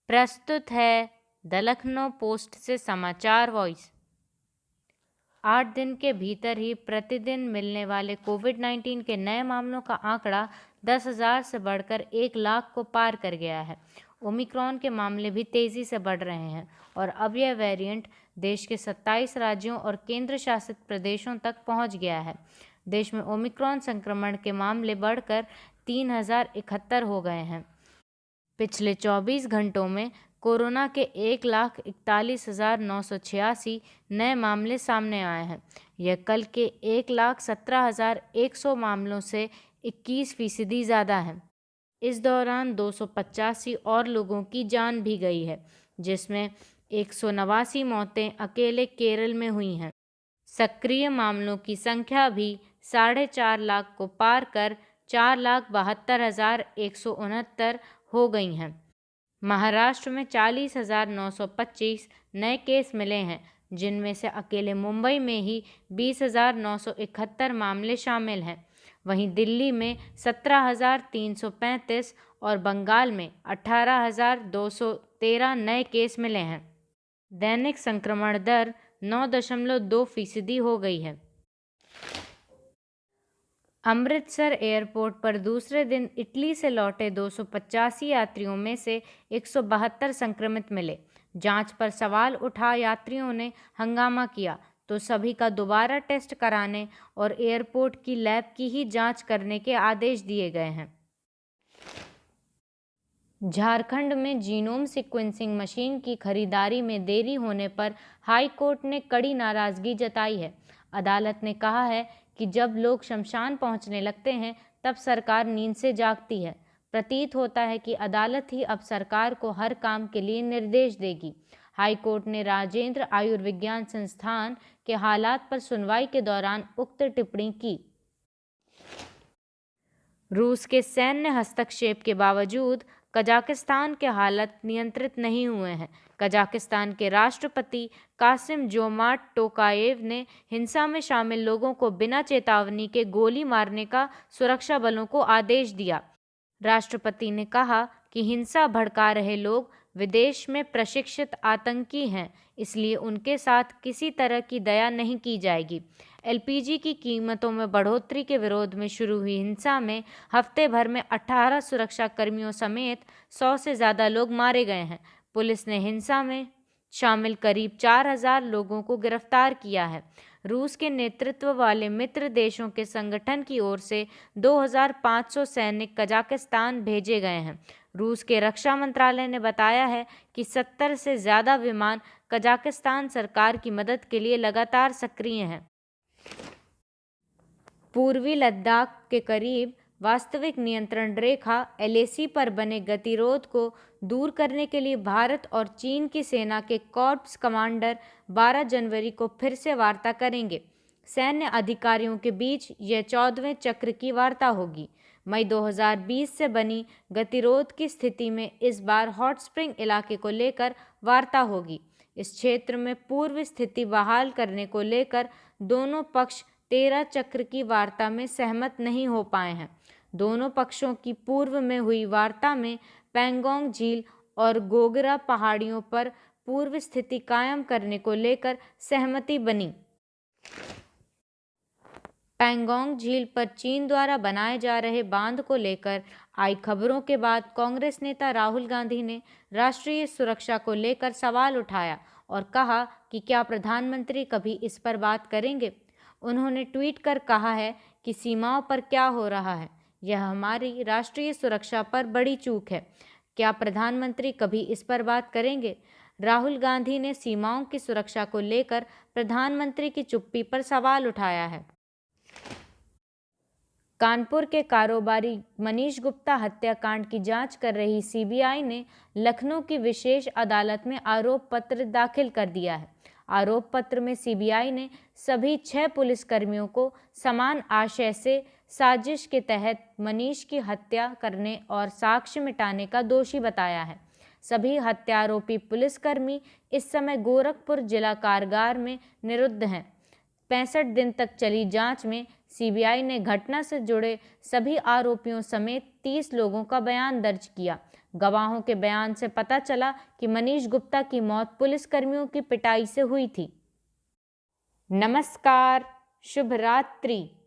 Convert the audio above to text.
प्रस्तुत है the Lucknow post से समाचार वॉइस। 8 दिन के भीतर ही प्रतिदिन मिलने वाले कोविड-19 के नए मामलों का आंकड़ा 10,000 से बढ़कर 1 लाख को पार कर गया है। ओमिक्रॉन के मामले भी तेजी से बढ़ रहे हैं और अब यह वेरिएंट देश के 27 राज्यों और केंद्र शासित प्रदेशों तक पहुंच गया है। देश में ओमिक्रॉन संक्रमण के मामले बढ़कर 3,071 हो गए हैं। पिछले 24 घंटों में कोरोना के 1,41,986 नए मामले सामने आए हैं। यह कल के 1,17,100 मामलों से 21% ज़्यादा है। इस दौरान 285 और लोगों की जान भी गई है, जिसमें 189 मौतें अकेले केरल में हुई हैं। सक्रिय मामलों की संख्या भी 4.5 लाख को पार कर 4,72,169 हो गई हैं। महाराष्ट्र में 40,925 नए केस मिले हैं, जिनमें से अकेले मुंबई में ही 20,971 मामले शामिल हैं। वहीं दिल्ली में 17,335 और बंगाल में 18,213 नए केस मिले हैं। दैनिक संक्रमण दर 9.2% हो गई है। अमृतसर एयरपोर्ट पर दूसरे दिन इटली से लौटे 285 यात्रियों में से 172 संक्रमित मिले। जांच पर सवाल उठा यात्रियों ने हंगामा किया तो सभी का दोबारा टेस्ट कराने और एयरपोर्ट की लैब की ही जांच करने के आदेश दिए गए हैं। झारखंड में जीनोम सीक्वेंसिंग मशीन की खरीदारी में देरी होने पर हाई कोर्ट ने कड़ी नाराजगी जताई है। अदालत ने कहा है कि जब लोग शमशान पहुंचने लगते हैं तब सरकार नींद से जागती है। प्रतीत होता है कि अदालत ही अब सरकार को हर काम के लिए निर्देश देगी। हाई कोर्ट ने राजेंद्र आयुर्विज्ञान संस्थान के हालात पर सुनवाई के दौरान उक्त टिप्पणी की। रूस के सैन्य हस्तक्षेप के बावजूद कजाकिस्तान के हालात नियंत्रित नहीं हुए हैं। कजाकिस्तान के राष्ट्रपति कासिम जोमार्ट टोकायेव ने हिंसा में शामिल लोगों को बिना चेतावनी के गोली मारने का सुरक्षा बलों को आदेश दिया। राष्ट्रपति ने कहा कि हिंसा भड़का रहे लोग विदेश में प्रशिक्षित आतंकी हैं, इसलिए उनके साथ किसी तरह की दया नहीं की जाएगी। एलपीजी की कीमतों में बढ़ोतरी के विरोध में शुरू हुई हिंसा में हफ्ते भर में 18 सुरक्षा कर्मियों समेत 100 से ज़्यादा लोग मारे गए हैं। पुलिस ने हिंसा में शामिल करीब 4,000 लोगों को गिरफ्तार किया है। रूस के नेतृत्व वाले मित्र देशों के संगठन की ओर से 2,500 सैनिक कजाकिस्तान भेजे गए हैं। रूस के रक्षा मंत्रालय ने बताया है कि 70 से ज़्यादा विमान कजाकिस्तान सरकार की मदद के लिए लगातार सक्रिय हैं। पूर्वी लद्दाख के करीब वास्तविक नियंत्रण रेखा एलएसी पर बने गतिरोध को दूर करने के लिए भारत और चीन की सेना के कॉर्प्स कमांडर 12 जनवरी को फिर से वार्ता करेंगे। सैन्य अधिकारियों के बीच यह 14वें चक्र की वार्ता होगी। मई 2020 से बनी गतिरोध की स्थिति में इस बार हॉट स्प्रिंग इलाके को लेकर वार्ता होगी। इस क्षेत्र में पूर्व स्थिति बहाल करने को लेकर दोनों पक्ष 13 चक्र की वार्ता में सहमत नहीं हो पाए हैं। दोनों पक्षों की पूर्व में हुई वार्ता में पैंगोंग झील और गोगरा पहाड़ियों पर पूर्व स्थिति कायम करने को लेकर सहमति बनी। पैंगोंग झील पर चीन द्वारा बनाए जा रहे बांध को लेकर आई खबरों के बाद कांग्रेस नेता राहुल गांधी ने राष्ट्रीय सुरक्षा को लेकर सवाल उठाया और कहा कि क्या प्रधानमंत्री कभी इस पर बात करेंगे। उन्होंने ट्वीट कर कहा है कि सीमाओं पर क्या हो रहा है, यह हमारी राष्ट्रीय सुरक्षा पर बड़ी चूक है। क्या प्रधानमंत्री कभी इस पर बात करेंगे। राहुल गांधी ने सीमाओं की सुरक्षा को लेकर प्रधानमंत्री की चुप्पी पर सवाल उठाया है। कानपुर के कारोबारी मनीष गुप्ता हत्याकांड की जांच कर रही सीबीआई ने लखनऊ की विशेष अदालत में आरोप पत्र दाखिल कर दिया है। आरोप पत्र में सीबीआई ने सभी 6 पुलिसकर्मियों को समान आशय से साजिश के तहत मनीष की हत्या करने और साक्ष्य मिटाने का दोषी बताया है। सभी हत्यारोपी पुलिसकर्मी इस समय गोरखपुर जिला कारागार में निरुद्ध हैं। 65 दिन तक चली जांच में सीबीआई ने घटना से जुड़े सभी आरोपियों समेत 30 लोगों का बयान दर्ज किया। गवाहों के बयान से पता चला कि मनीष गुप्ता की मौत पुलिसकर्मियों की पिटाई से हुई थी। नमस्कार, शुभ रात्रि।